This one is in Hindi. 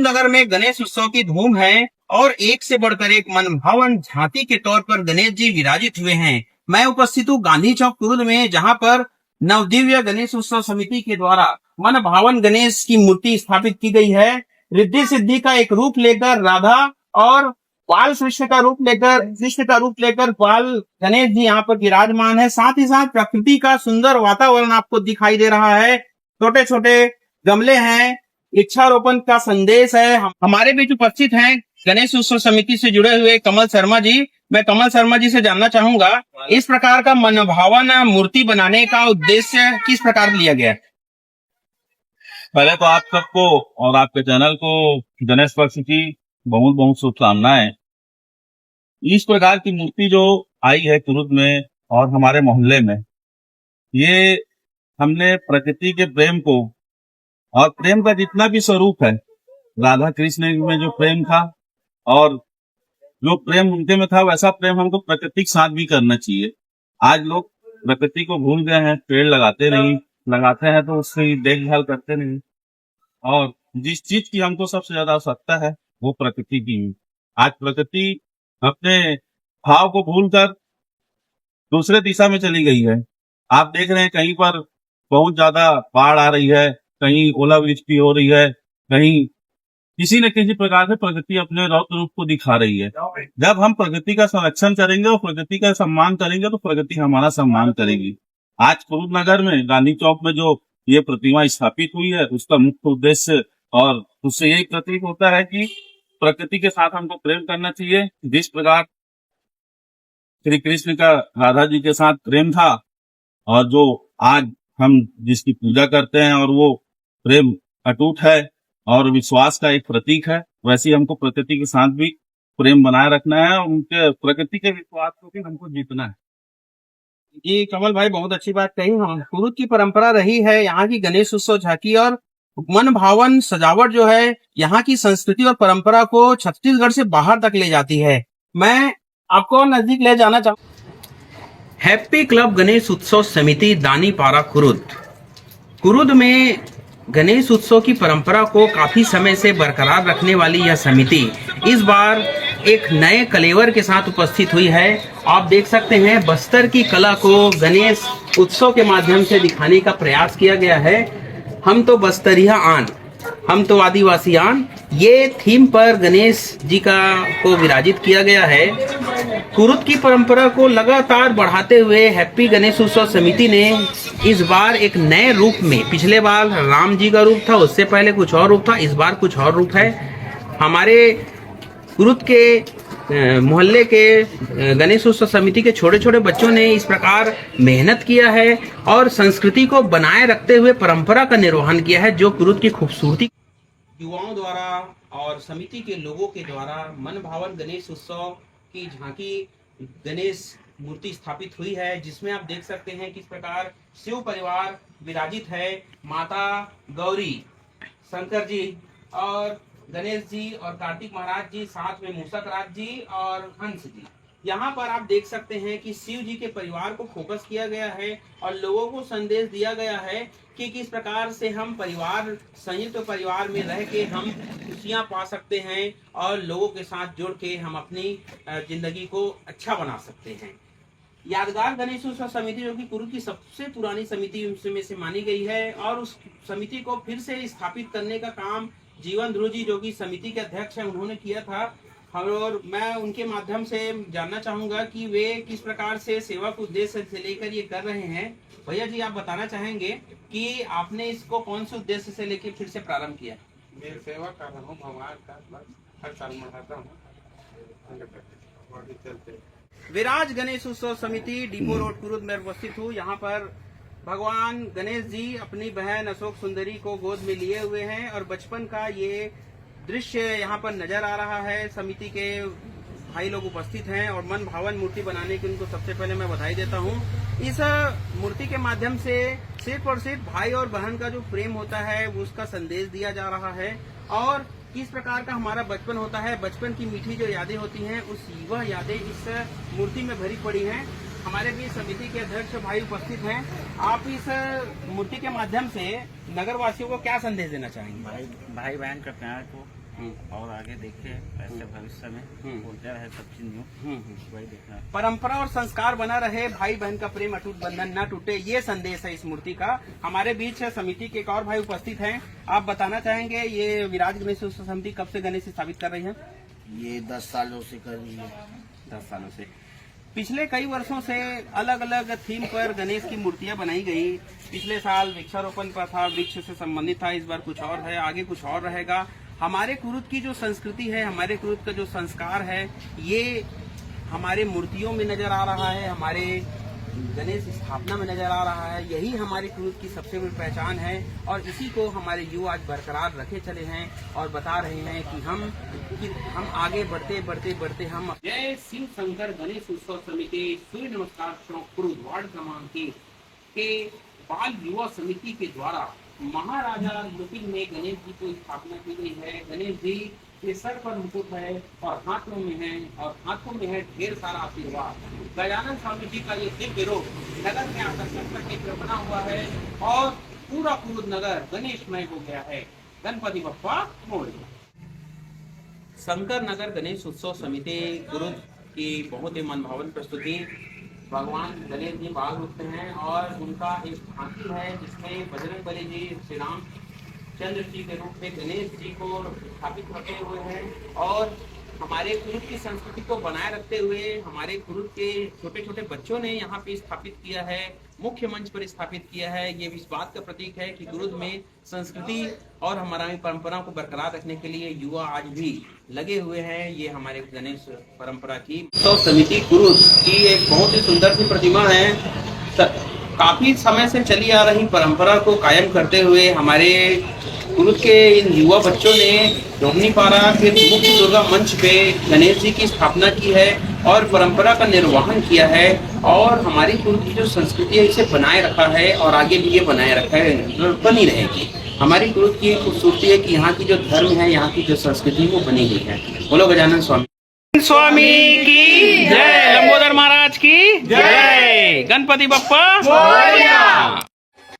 नगर में गणेश उत्सव की धूम है और एक से बढ़कर एक मनभावन झांकी के तौर पर गणेश जी विराजित हुए हैं। मैं उपस्थित हूँ गांधी चौक कुरुद में, जहां पर नवदिव्य गणेश उत्सव समिति के द्वारा मन भावन गणेश की मूर्ति स्थापित की गई है। रिद्धि सिद्धि का एक रूप लेकर राधा और बाल कृष्ण का रूप लेकर बाल गणेश जी यहाँ पर विराजमान है। साथ ही साथ प्रकृति का सुंदर वातावरण आपको दिखाई दे रहा है। छोटे छोटे गमले हैं, इच्छारोपण का संदेश है। हमारे बीच उपस्थित हैं गणेश उत्सव समिति से जुड़े हुए कमल शर्मा जी। मैं कमल शर्मा जी से जानना चाहूंगा, इस प्रकार का मनभावन मूर्ति बनाने का उद्देश्य किस प्रकार लिया गया? पहले तो आप सबको और आपके चैनल को गणेश पक्ष की बहुत बहुत शुभकामनाएं। इस प्रकार की मूर्ति जो आई है कुरुद में और हमारे मोहल्ले में, ये हमने प्रकृति के प्रेम को और प्रेम का जितना भी स्वरूप है, राधा कृष्ण में जो प्रेम था और जो प्रेम उनके में था, वैसा प्रेम हमको प्रकृति के साथ भी करना चाहिए। आज लोग प्रकृति को भूल गए हैं, पेड़ लगाते नहीं, लगाते हैं तो उसकी देखभाल करते नहीं। और जिस चीज की हमको सबसे ज्यादा आवश्यकता है वो प्रकृति की। आज प्रकृति अपने भाव को भूलकर दूसरे दिशा में चली गई है। आप देख रहे हैं कहीं पर बहुत ज्यादा बाढ़ आ रही है, कहीं ओलावृष्टि हो रही है, कहीं किसी न किसी प्रकार से प्रकृति अपने रौद्र रूप को दिखा रही है। जब हम प्रकृति का संरक्षण करेंगे और प्रकृति का सम्मान करेंगे तो प्रकृति हमारा सम्मान करेगी। आज कुरुद नगर में गांधी चौक में जो ये प्रतिमा स्थापित हुई है, उसका मुख्य उद्देश्य और उससे यही प्रतीक होता है कि प्रकृति के साथ हमको प्रेम करना चाहिए। जिस प्रकार श्री कृष्ण का राधा जी के साथ प्रेम था और जो आज हम जिसकी पूजा करते हैं और वो प्रेम अटूट है और विश्वास का एक प्रतीक है, वैसे ही हमको प्रकृति के साथ भी प्रेम बनाए रखना है और उनके प्रकृति के विश्वास को भी हमको जीतना है। जी कमल भाई, बहुत अच्छी बात कही। हाँ, कुरुद की परंपरा रही है यहाँ की गणेश उत्सव झांकी और मन भावन सजावट जो है यहाँ की संस्कृति और परंपरा को छत्तीसगढ़ से बाहर तक ले जाती है। मैं आपको नजदीक ले जाना चाहूँ। हैप्पी क्लब गणेश उत्सव समिति दानीपारा कुरुद में गणेश उत्सव की परंपरा को काफी समय से बरकरार रखने वाली यह समिति इस बार एक नए कलेवर के साथ उपस्थित हुई है। आप देख सकते हैं बस्तर की कला को गणेश उत्सव के माध्यम से दिखाने का प्रयास किया गया है। हम तो बस्तरिया आन, हम तो आदिवासी आन, ये थीम पर गणेश जी को विराजित किया गया है। कुरुद की परंपरा को लगातार बढ़ाते हुए हैप्पी गणेश उत्सव समिति ने इस बार एक नए रूप में, पिछले बार राम जी का रूप था, उससे पहले कुछ और रूप था, इस बार कुछ और रूप है। हमारे कुरुद के मोहल्ले के गणेश उत्सव समिति के छोटे छोटे बच्चों ने इस प्रकार मेहनत किया है और संस्कृति को बनाए रखते हुए परंपरा का निर्वहन किया है, जो कुरुद की खूबसूरती युवाओं द्वारा और समिति के लोगों के द्वारा मन भावन गणेश उत्सव की झांकी गणेश मूर्ति स्थापित हुई है, जिसमें आप देख सकते हैं किस प्रकार शिव परिवार विराजित है। माता गौरी, शंकर जी और गणेश जी और कार्तिक महाराज जी, साथ में मूषक राज जी और हंस जी। यहाँ पर आप देख सकते हैं कि शिव जी के परिवार को फोकस किया गया है और लोगों को संदेश दिया गया है कि किस प्रकार से हम परिवार, संयुक्त परिवार में रह के हम खुशियाँ पा सकते हैं और लोगों के साथ जुड़ के हम अपनी जिंदगी को अच्छा बना सकते हैं। यादगार गणेश उत्सव समिति जो कि कुरुद की सबसे पुरानी समिति में से मानी गई है और उस समिति को फिर से स्थापित करने का काम जीवन ध्रुव जी जो कि समिति के अध्यक्ष हैं उन्होंने किया था। और मैं उनके माध्यम से जानना चाहूंगा कि वे किस प्रकार से सेवा को उद्देश्य से लेकर ये कर रहे हैं। भैया जी, आप बताना चाहेंगे कि आपने इसको कौन से उद्देश्य से लेकर फिर से प्रारंभ किया? मेरी सेवा कर रहा हूँ, भगवान का हर साल मनाता हूँ। विराज गणेश उत्सव समिति डिपो रोड कुरुद में उपस्थित हूँ। यहाँ पर भगवान गणेश जी अपनी बहन अशोक सुंदरी को गोद में लिए हुए हैं और बचपन का ये दृश्य यहाँ पर नजर आ रहा है। समिति के भाई लोग उपस्थित हैं और मन भावन मूर्ति बनाने की उनको सबसे पहले मैं बधाई देता हूँ। इस मूर्ति के माध्यम से सिर्फ और सिर्फ भाई और बहन का जो प्रेम होता है उसका संदेश दिया जा रहा है और किस प्रकार का हमारा बचपन होता है, बचपन की मीठी जो यादें होती हैं वह यादें इस मूर्ति में भरी पड़ी हैं। हमारे भी समिति के अध्यक्ष भाई उपस्थित हैं। आप इस मूर्ति के माध्यम से नगर वासियों को क्या संदेश देना चाहेंगे? भाई बहन का प्यार को और आगे देखिए ऐसे भविष्य में होते रहे सब चीज न्यू वही देखना है। परंपरा और संस्कार बना रहे, भाई बहन का प्रेम अटूट बंधन न टूटे, ये संदेश है इस मूर्ति का। हमारे बीच समिति के एक और भाई उपस्थित हैं। आप बताना चाहेंगे ये विराज गणेश उत्सव समिति कब से गणेश स्थापित कर रही है? ये 10 सालों से कर रही है। 10 सालों से। पिछले कई वर्षों से अलग अलग थीम पर गणेश की मूर्तियां बनाई गई। पिछले साल वृक्षारोपण पर था, वृक्ष से संबंधित था, इस बार कुछ और है, आगे कुछ और रहेगा। हमारे कुरुद की जो संस्कृति है, हमारे कुरुद का जो संस्कार है, ये हमारे मूर्तियों में नजर आ रहा है, हमारे गणेश स्थापना में नजर आ रहा है। यही हमारे कुरुद की सबसे बड़ी पहचान है और इसी को हमारे युवा आज बरकरार रखे चले हैं और बता रहे हैं कि हम आगे बढ़ते बढ़ते बढ़ते हम। जय शिव शंकर गणेश उत्सव समिति सूर्य नमस्कार चौक कुरुद वार्ड क्रमांक 1 के बाल युवा समिति के द्वारा महाराजा लुपिन में गणेश जी को स्थापना की गई है। गणेश जी के सर पर मुकुट है और हाथों में है ढेर सारा आशीर्वाद। गजानन स्वामी जी का ये दिव्य रूप नगर में आकर्षण करके बना हुआ है और पूरा कुरुद नगर गणेशमय हो गया है। गणपति बप्पा मोरया। शंकर नगर गणेश उत्सव समिति कुरुद की बहुत ही मनभावन प्रस्तुति। भगवान गणेश जी बाल रूप में हैं और उनका एक हाथी है जिसमें बजरंगबली जी श्री राम चंद्र जी के रूप में गणेश जी को स्थापित रखे हुए हैं और हमारे कुरुद की संस्कृति को बनाए रखते हुए हमारे कुरुद के छोटे छोटे बच्चों ने यहाँ पे स्थापित किया है, मुख्य मंच पर स्थापित किया है। ये इस बात का प्रतीक है कि कुरुद में संस्कृति और हमारी परंपरा को बरकरार रखने के लिए युवा आज भी लगे हुए हैं। ये हमारे गणेश परंपरा की उत्सव समिति कुरुद की एक बहुत ही सुंदर सी प्रतिमा है। काफी समय से चली आ रही परंपरा को कायम करते हुए हमारे कुरुद के इन युवा बच्चों ने रोहिणीपारा के मुख्य दुर्गा मंच पे गणेश जी की स्थापना की है और परंपरा का निर्वहन किया है और हमारी कुरुद की जो संस्कृति है इसे बनाए रखा है और आगे भी ये बनाए रखा है, बनी रहेगी। हमारी कुरुद की खूबसूरती है कि यहाँ की जो धर्म है, यहाँ की जो संस्कृति है वो बनी हुई है। बोलो गजानन स्वामी की जय, लंबोदर महाराज की जय, गणपति बप्पा मोरया।